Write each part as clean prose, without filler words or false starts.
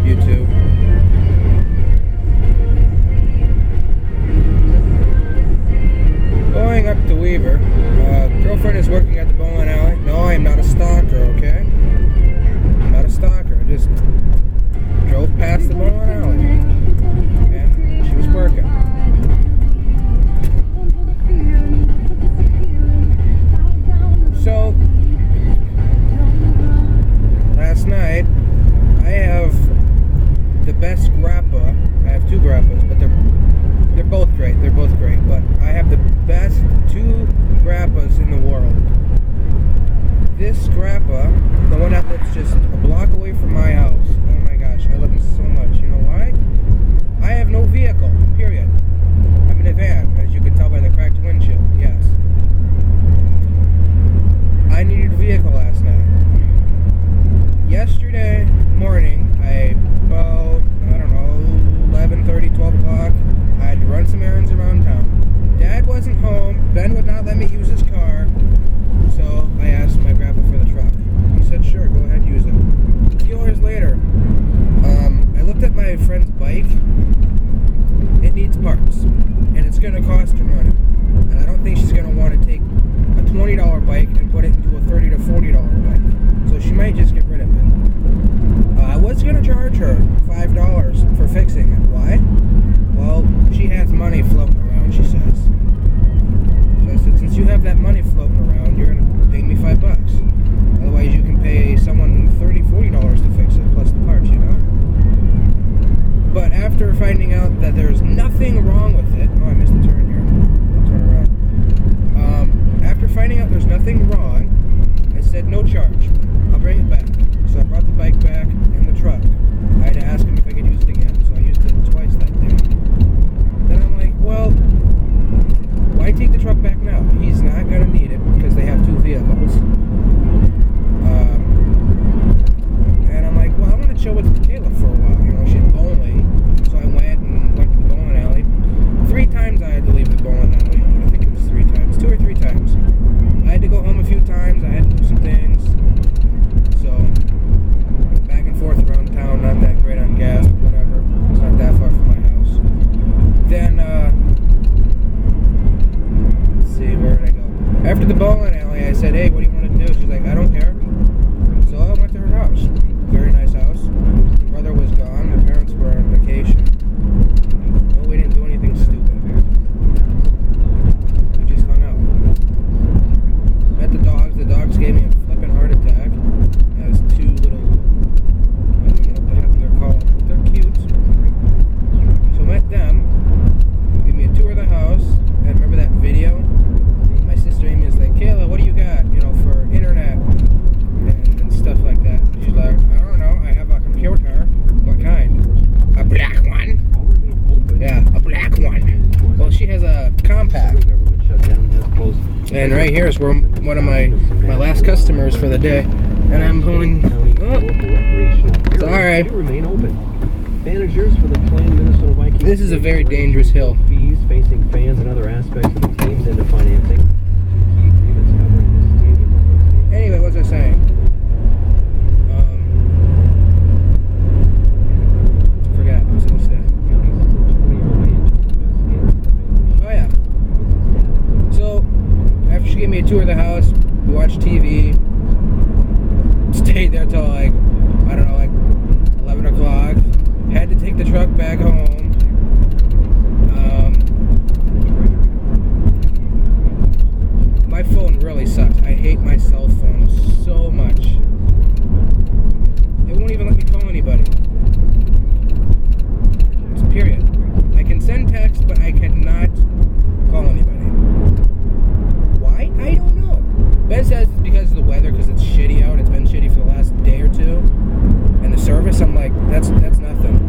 YouTube. Going up to Weaver. Girlfriend is working at the bowling alley. No, I'm not a stalker, okay? I'm not a stalker. I just drove past the bowling alley. And she was working. So, last night, I have the best grappa. I have two grappas, but they're both great. They're both great, but I have the best two grappas in the world. This grappa, the one that lives just a block away from my house. Oh my gosh, I love him so much. You know why? I have no vehicle, period. I'm in a van, as you can tell by the cracked windshield, yes. I needed a vehicle last night. Yesterday morning, about, I don't know, 11:30, 12 o'clock, I had to run some errands around town. Dad wasn't home. Ben would not let me use his car. So I asked my grandpa for the truck. He said, sure, go ahead, use it. A few hours later, I looked at my friend's bike. It needs parts. And it's going to cost her money. And I don't think she's going to want to take a $20 bike and put it into a $30 to $40 bike. So she might just get rid of it. I was going to charge her $5 for fixing it. Why? Well, she has money floating around, she says. So I said, since you have that money floating around, you're going to pay me $5. Otherwise, you can pay someone $30, $40 to fix it, plus the parts, you know? But after finding out that there's nothing wrong with it... Oh, I missed the turn here. I'll turn around. After finding out there's nothing wrong, I said, no charge. I'll bring it back. So I brought the bike back and the truck. I had to ask him if I could use it again, so I used it twice that day. Then I'm like, well, why take the truck back now? He's not going to need it because they have two vehicles. And I'm like, well, I want to chill with Kayla for a while. You know, she's bowling. So I went to the bowling alley. 3 times I had to leave the bowling alley. I think it was 3 times. 2 or 3 times. I had to go home a few times. I had to do some things. So, back and forth around town. Not that great on gas, but whatever. It's not that far from my house. Then, let's see, where did I go? After the bowling alley, I said, hey, what do you want to do? She's like, I don't care. So I went to her house. Very nice house. My brother was gone. My parents were on vacation. No, we didn't do anything stupid. We just hung out. Met the dogs. The dogs gave me a flipping heart attack. It was 2 little, I don't know what the heck they're called. They're cute. So met them. Gave me a tour of the house. And remember that video? My sister Amy is like, Kayla, what do you got? You know, for internet and stuff like that. She's like, I don't know. I have a computer. What kind? A black one. Yeah, a black one. Well, she has a compact. And right here is where one of my last customers for the day. And I'm going, oh, sorry. Managers for the planned Minnesota Vikings. This is a very dangerous hill. Fees facing fans and other aspects of the teams into financing. Anyway, what was I saying? Forgot. What was I going to say? Oh, yeah. So, after she gave me a tour of the house, we watched TV. Stayed there till like, I don't know, like 11 o'clock. Had to take the truck back home. My phone really sucks. I hate my cell phone so much. It won't even let me call anybody. It's period. I can send text, but I cannot call anybody. Why? I don't know. Ben says it's because of the weather, because it's shitty out. It's been shitty for the last day or two. And the service, I'm like, that's nothing.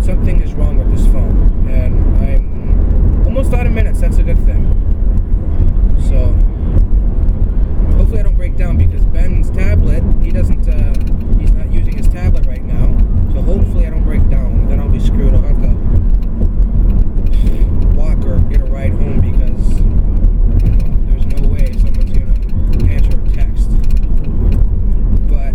Something is wrong with this phone. And I'm almost out of minutes. That's a good thing. So, hopefully I don't break down, because Ben's tablet, he's not using his tablet right now. So hopefully I don't break down. Then I'll be screwed. I'll have to walk or get a ride home, because there's no way someone's going to answer a text. But,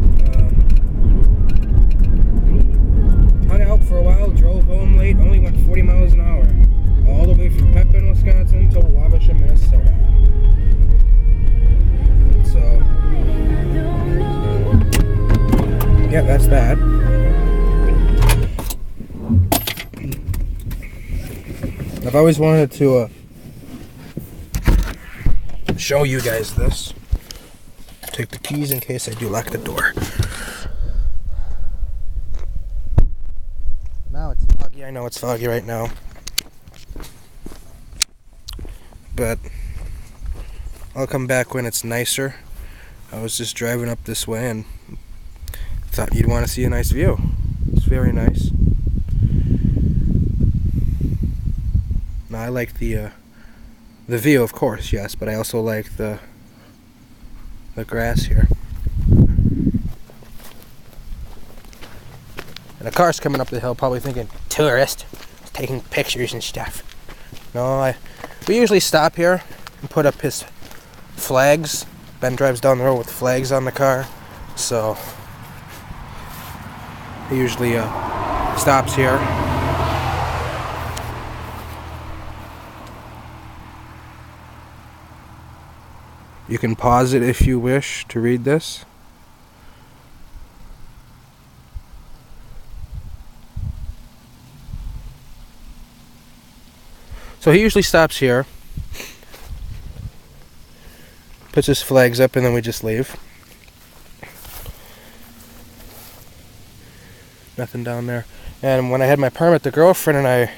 Yeah, that's that. I've always wanted to show you guys this. Take the keys in case I do lock the door. Now it's foggy. I know it's foggy right now. But I'll come back when it's nicer. I was just driving up this way and thought you'd want to see a nice view. It's very nice. Now I like the view, of course, yes, but I also like the grass here. And a car's coming up the hill, probably thinking, tourist, taking pictures and stuff. No, we usually stop here and put up his flags. Ben drives down the road with flags on the car, so he usually stops here. You can pause it if you wish to read this. So he usually stops here, puts his flags up, and then we just leave. Nothing down there. And when I had my permit, the girlfriend and I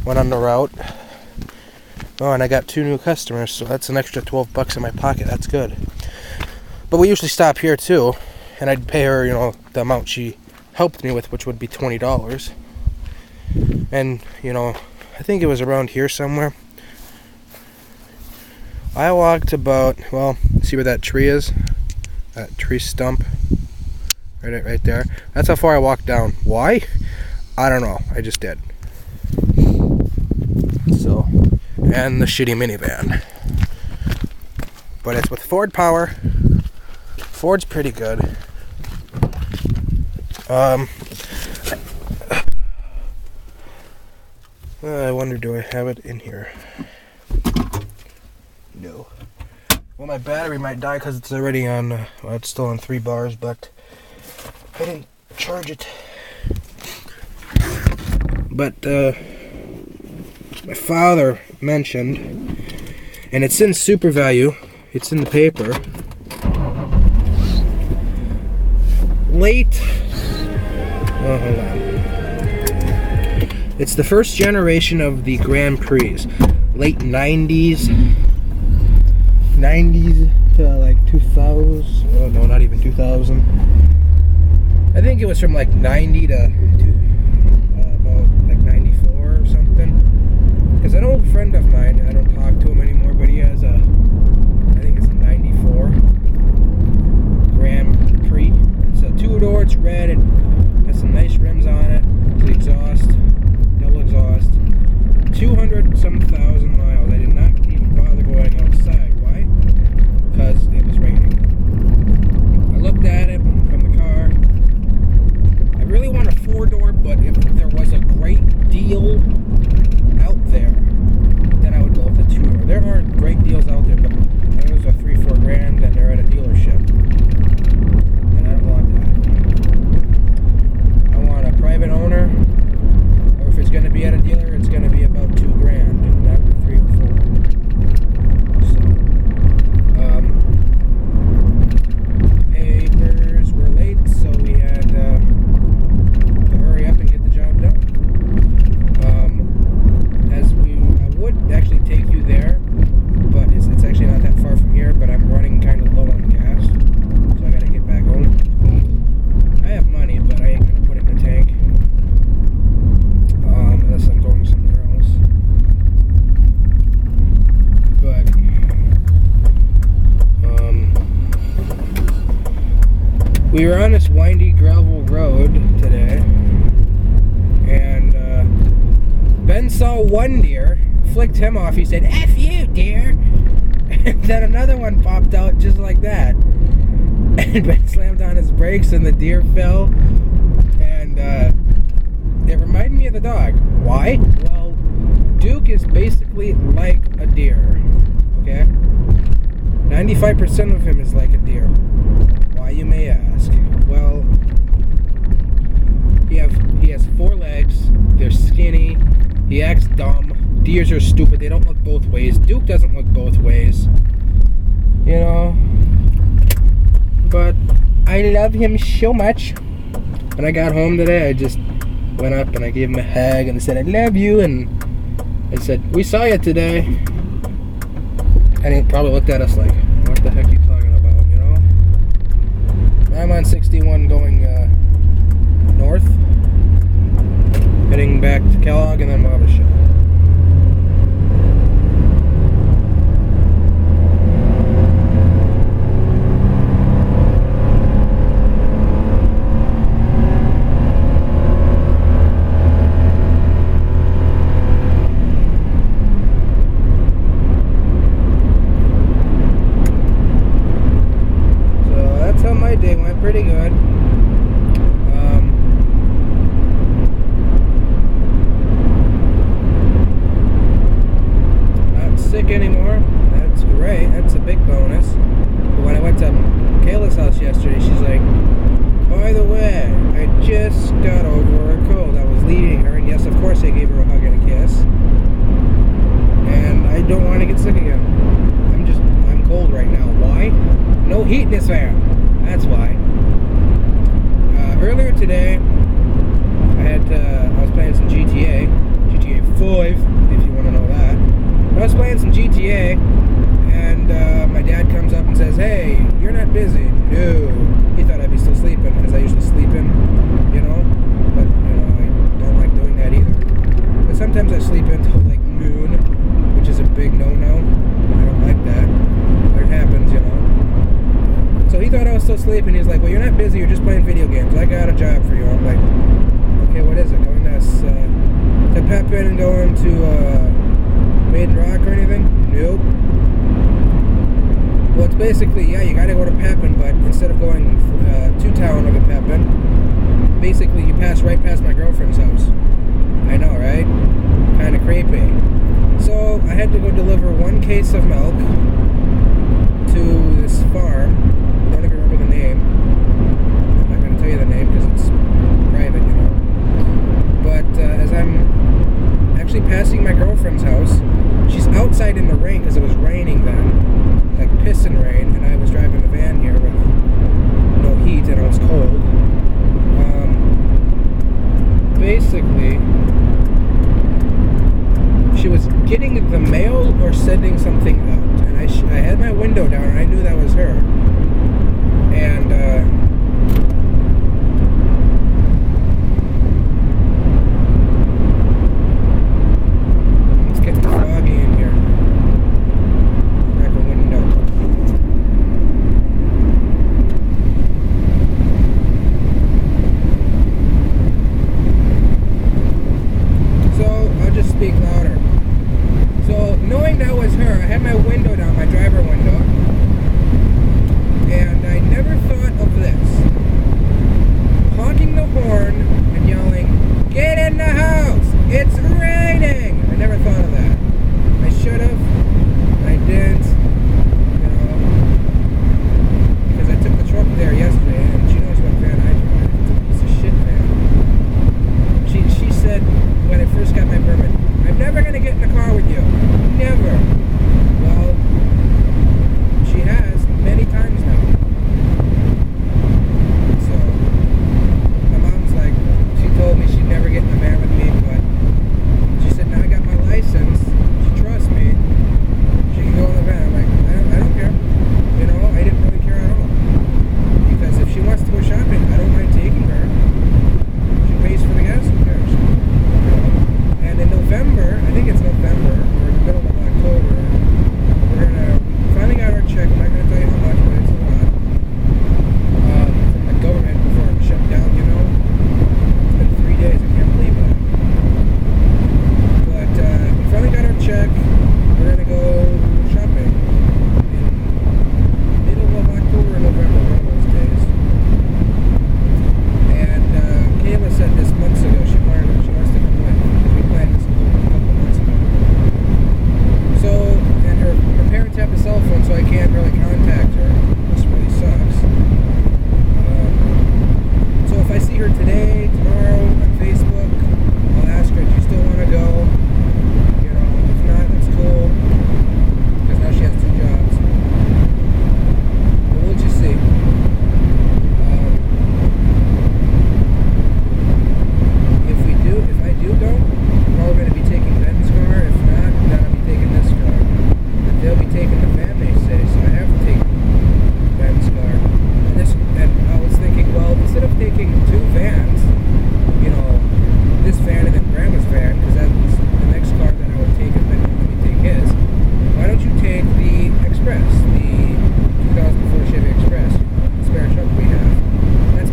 went on the route. Oh, and I got 2 new customers, so that's an extra $12 in my pocket. That's good. But we usually stop here too, and I'd pay her, you know, the amount she helped me with, which would be $20. And, you know, I think it was around here somewhere. I walked about, well, see where that tree is? That tree stump. Right there. That's how far I walked down. Why? I don't know. I just did. So, and the shitty minivan. But it's with Ford power. Ford's pretty good. I wonder, do I have it in here? No. Well, my battery might die because it's already on, well, it's still on 3 bars, but I didn't charge it. But, my father mentioned, and it's in Super Value, it's in the paper, hold on. It's the first generation of the Grand Prix, late 90s to like 2000. Oh no, not even 2000. I think it was from like 90 to about like 94 or something. Because an old friend of mine, I don't talk to him anymore, but he has I think it's a 94 Grand Prix. It's a 2-door, it's red, it has some nice rims on it, the exhaust, double exhaust, 200-some thousand miles. I did not even bother going outside. Why? Because it was raining. I looked at it from the car. I really want a 4-door, but if there was a great deal out there, then I would go with a 2-door. There are great deals out there, but those are $3-4 grand and they're at a dealership. And I don't want that. I want a private owner, or if it's going to be at a dealer, it's going to be about $2 grand, not 3 or 4. So, papers were late, so we had to hurry up and get the job done. I would actually take you there, but it's actually not that far from here, but I'm running kind of low on gas, so I gotta get back home. I have money, but I ain't gonna put it in the tank, unless I'm going somewhere else. But, we were on this windy gravel road today, and Ben saw one deer, flicked him off. He said, "F you, deer." And then another one popped out just like that. And Ben slammed on his brakes and the deer fell. And it reminded me of the dog. Why? Well, Duke is basically like a deer. Okay? 95% of him is like a deer. Why, you may ask? Well, Deers are stupid. They don't look both ways. Duke doesn't look both ways. You know? But I love him so much. When I got home today, I just went up and I gave him a hug and I said, I love you. And I said, we saw you today. And he probably looked at us like, what the heck are you talking about, you know? I'm on 61 going north, heading back to Kellogg and then Wabasha. My day went pretty good. Not sick anymore. That's great. That's a big bonus. But when I went to Kayla's house yesterday, she's like, by the way, I just got over a cold. I was leading her, and yes, of course, I gave her a hug and a kiss. And I don't want to get sick again. I'm cold right now. Why? No heat in this van. That's why. Earlier today, I was playing some GTA 5, if you want to know that. I was playing some GTA, and my dad comes up and says, hey, you're not busy. No. He thought I'd be still sleeping, because I usually sleep in, you know? But, you know, I don't like doing that either. But sometimes I sleep until, like, noon, which is a big no-no. I don't like that. But it happens, you know? So he thought I was still sleeping. He's like, well, you're not busy. You're just playing video games. I got a job for you. I'm like, okay, what is it? Going to Pepin and going to Maiden Rock or anything? Nope. Well, it's basically, yeah, you got to go to Pepin, but instead of going to town over Pepin, basically you pass right past my girlfriend's house. I know, right? Kind of creepy. So I had to go deliver 1 case of milk to this farm. I don't even remember the name. I'm not going to tell you the name because it's private, you know. But as I'm actually passing my girlfriend's house, she's outside in the rain because it was raining then, like pissing rain, and I was driving the van here with no heat and it was cold. Basically, she was getting the mail or sending something out, and I had my window down and I knew that was her. And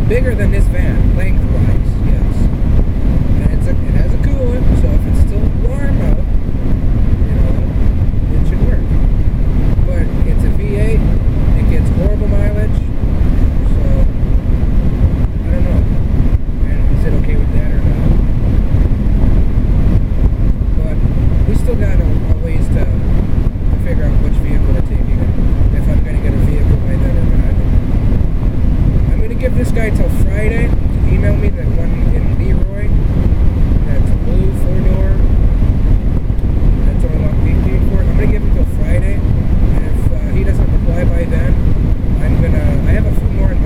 bigger than this van, lengthwise, yes. And it has a cooler, so if it's still warm out, you know, it should work. But it's a V8, it gets horrible mileage, so I don't know. And is it okay with that or not? But we still got a ways to figure out which vehicle to take, even if I'm going to get a vehicle by then or not. I'm going to give this guy till Friday to email me that one in Leroy. That's blue, 4-door. That's only what we paid for. I'm going to give him till Friday. And if he doesn't reply by then, I have a few more in